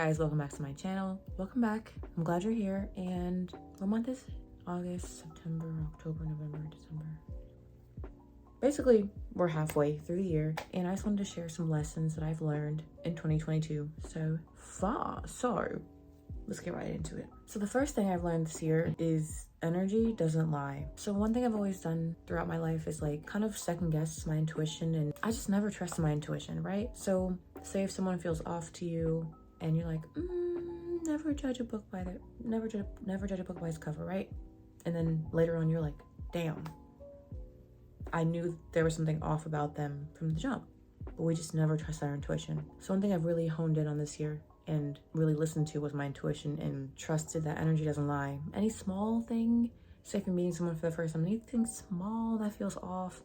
guys, welcome back to my channel. Welcome back. I'm glad you're here. And what month is it? August, September, October, November, December. Basically, we're halfway through the year, and I just wanted to share some lessons that I've learned in 2022 so far. So let's get right into it. So the first thing I've learned this year is energy doesn't lie. So one thing I've always done throughout my life is like kind of second guess my intuition, and I just never trust my intuition, right? So say if someone feels off to you and you're like, never judge a book by its cover, right? And then later on you're like, damn, I knew there was something off about them from the jump, but we just never trust our intuition. So one thing I've really honed in on this year and really listened to was my intuition and trusted that energy doesn't lie. Any small thing, say if you're meeting someone for the first time, anything small that feels off,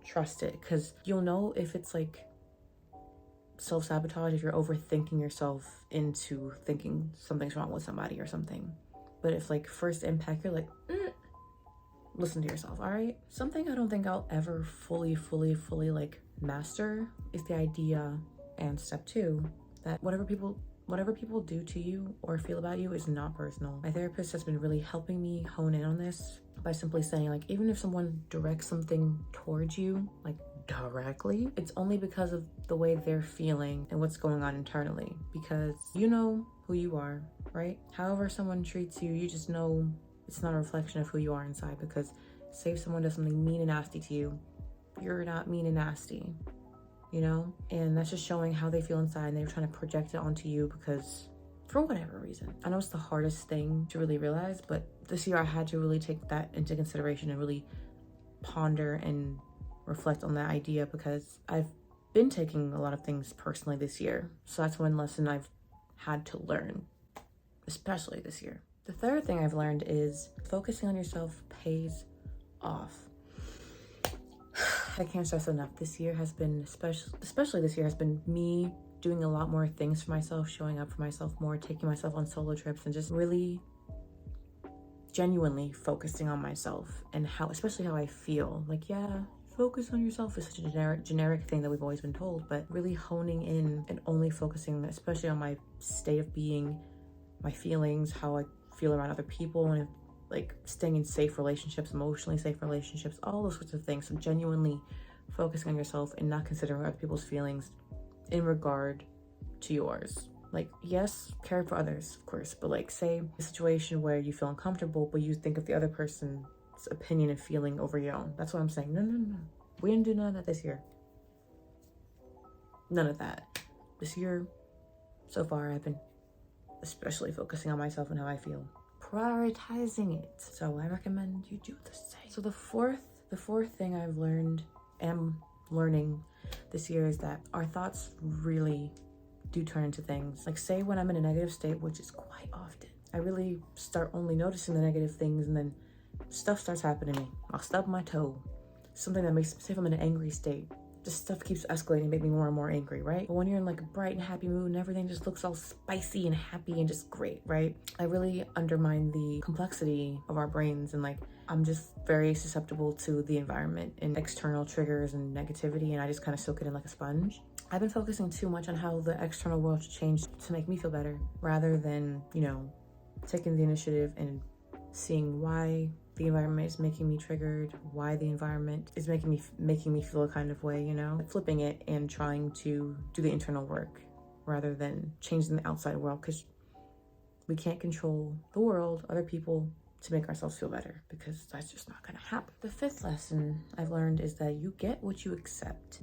trust it, because you'll know if it's like self-sabotage, if you're overthinking yourself into thinking something's wrong with somebody or something. But if like first impact, you're like, listen to yourself, all right? Something I don't think I'll ever fully like master is the idea, and step 2, that whatever people do to you or feel about you is not personal. My therapist has been really helping me hone in on this by simply saying, like, even if someone directs something towards you, like directly, it's only because of the way they're feeling and what's going on internally, because you know who you are, right? However someone treats you, you just know it's not a reflection of who you are inside. Because say if someone does something mean and nasty to you, you're not mean and nasty, you know? And that's just showing how they feel inside, and they're trying to project it onto you because for whatever reason. I know it's the hardest thing to really realize, but this year I had to really take that into consideration and really ponder and reflect on that idea, because I've been taking a lot of things personally this year. So that's one lesson I've had to learn, especially this year. The third thing I've learned is focusing on yourself pays off. I can't stress enough. This year has been, especially this year has been me doing a lot more things for myself, showing up for myself more, taking myself on solo trips, and just really genuinely focusing on myself and how, especially how I feel. Like, yeah, focus on yourself is such a generic thing that we've always been told, but really honing in and only focusing, especially on my state of being, my feelings, how I feel around other people, and like staying in safe relationships, emotionally safe relationships, all those sorts of things. So genuinely focusing on yourself and not considering other people's feelings in regard to yours. Like, yes, care for others, of course, but like say a situation where you feel uncomfortable, but you think of the other person's opinion and feeling over your own. That's what I'm saying. No. We didn't do none of that this year. None of that. This year, so far, I've been especially focusing on myself and how I feel. Prioritizing it. So I recommend you do the same. So the fourth thing I've learned, am learning this year, is that our thoughts really do turn into things. Like say when I'm in a negative state, which is quite often, I really start only noticing the negative things, and then stuff starts happening to me. I'll stub my toe. Something that makes, say if I'm in an angry state, this stuff keeps escalating, make me more and more angry, right? But when you're in like a bright and happy mood and everything just looks all spicy and happy and just great, right? I really undermine the complexity of our brains, and like I'm just very susceptible to the environment and external triggers and negativity, and I just kind of soak it in like a sponge. I've been focusing too much on how the external world should change to make me feel better, rather than, you know, taking the initiative and seeing why the environment is making me triggered, why the environment is making me feel a kind of way, you know? Flipping it and trying to do the internal work rather than changing the outside world, because we can't control the world, other people, to make ourselves feel better, because that's just not gonna happen. The fifth lesson I've learned is that you get what you accept.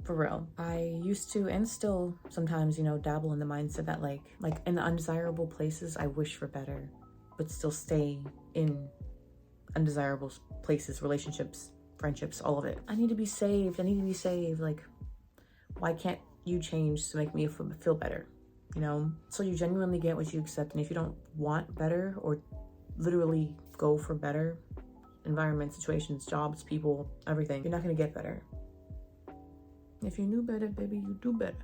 For real. I used to, and still sometimes, you know, dabble in the mindset that like in the undesirable places, I wish for better, but still stay in undesirable places, relationships, friendships, all of it. I need to be saved. Like, why can't you change to make me feel better? You know? So you genuinely get what you accept. And if you don't want better, or literally go for better environments, situations, jobs, people, everything, you're not gonna get better. If you knew better, baby, you do better.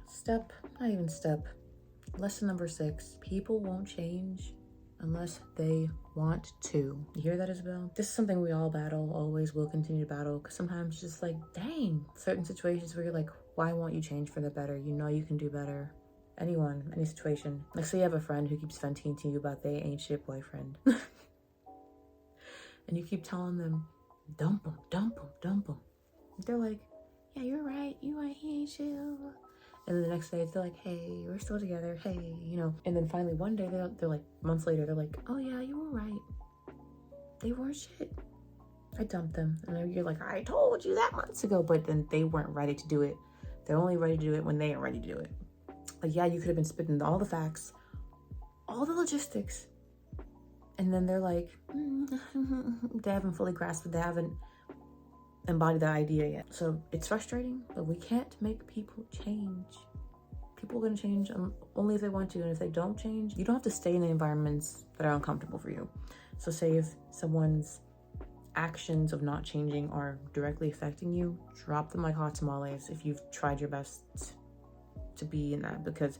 Lesson number 6, people won't change unless they want to. You hear that, Isabel? This is something we all battle, always will continue to battle, because sometimes it's just like, dang, certain situations where you're like, why won't you change for the better? You know you can do better. anyone, any situation. Like, say you have a friend who keeps venting to you about they ain't shit boyfriend. And you keep telling them, dump him, dump him, dump him. They're like, yeah, you're right, he ain't shit. And then the next day, they're like, hey, we're still together, hey, you know. And then finally one day, they're like, months later, they're like, oh yeah, you were right. They weren't shit. I dumped them. And then you're like, I told you that months ago. But then they weren't ready to do it. They're only ready to do it when they are ready to do it. Like, yeah, you could have been spitting all the facts, all the logistics. And then they're like, they haven't fully grasped it. They haven't embodied that idea yet. So it's frustrating, but we can't make people change. People are going to change only if they want to. And if they don't change, you don't have to stay in the environments that are uncomfortable for you. So say if someone's actions of not changing are directly affecting you, drop them like hot tamales if you've tried your best to be in that. Because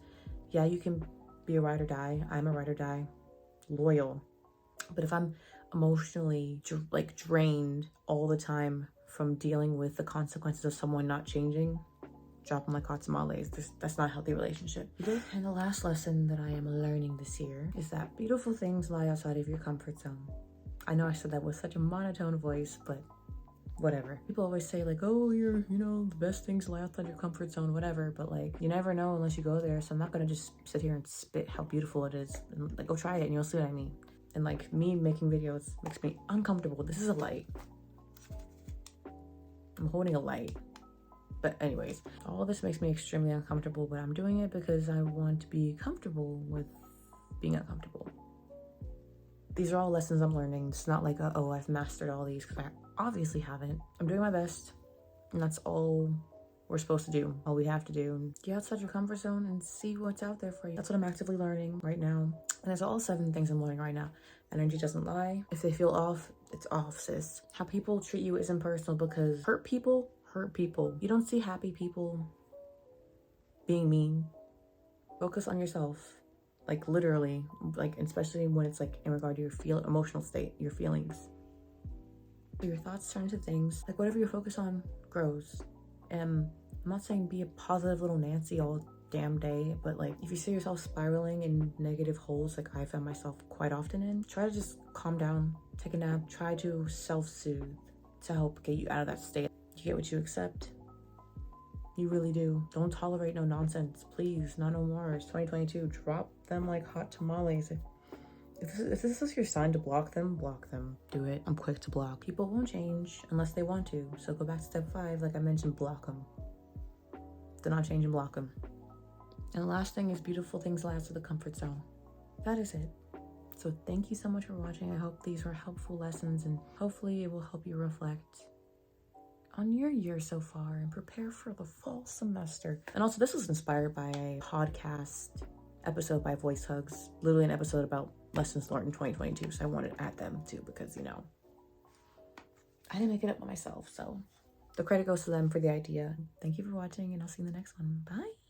yeah, you can be a ride or die. I'm a ride or die, loyal. But if I'm emotionally drained all the time from dealing with the consequences of someone not changing, drop them like hot tamales. That's not a healthy relationship. And the last lesson that I am learning this year is that beautiful things lie outside of your comfort zone. I know I said that with such a monotone voice, but whatever. People always say like, oh, the best things lie outside your comfort zone, whatever. But like, you never know unless you go there. So I'm not gonna just sit here and spit how beautiful it is. And like, go try it and you'll see what I mean. And like, me making videos makes me uncomfortable. This is a light. I'm holding a light. But anyways, all this makes me extremely uncomfortable, but I'm doing it because I want to be comfortable with being uncomfortable. These are all lessons I'm learning. It's not like, oh, I've mastered all these, because I obviously haven't. I'm doing my best, and that's all we're supposed to do, all we have to do. Get outside your comfort zone and see what's out there for you. That's what I'm actively learning right now. And there's all 7 things I'm learning right now. Energy doesn't lie. If they feel off, it's off, sis. How people treat you isn't personal, because hurt people hurt people. You don't see happy people being mean. Focus on yourself. Like, literally, like, especially when it's like in regard to your emotional state, your feelings. Your thoughts turn to things. Like, whatever you focus on grows. I'm not saying be a positive little Nancy all damn day, but like, if you see yourself spiraling in negative holes, like I found myself quite often in, try to just calm down, take a nap, try to self-soothe to help get you out of that state. You get what you accept. You really do. Don't tolerate no nonsense, please. Not no more. It's 2022. Drop them like hot tamales. If this is your sign to block them, block them. Do it. I'm quick to block. People won't change unless they want to. So go back to step 5. Like I mentioned, block them. Do not change and block them. And the last thing is beautiful things lie outside the comfort zone. That is it. So thank you so much for watching. I hope these were helpful lessons, and hopefully it will help you reflect on your year so far and prepare for the fall semester. And also, this was inspired by a podcast episode by Voice Hugs, literally an episode about lessons learned in 2022. So I wanted to add them too, because I didn't make it up by myself. So the credit goes to them for the idea. Thank you for watching, and I'll see you in the next one. Bye.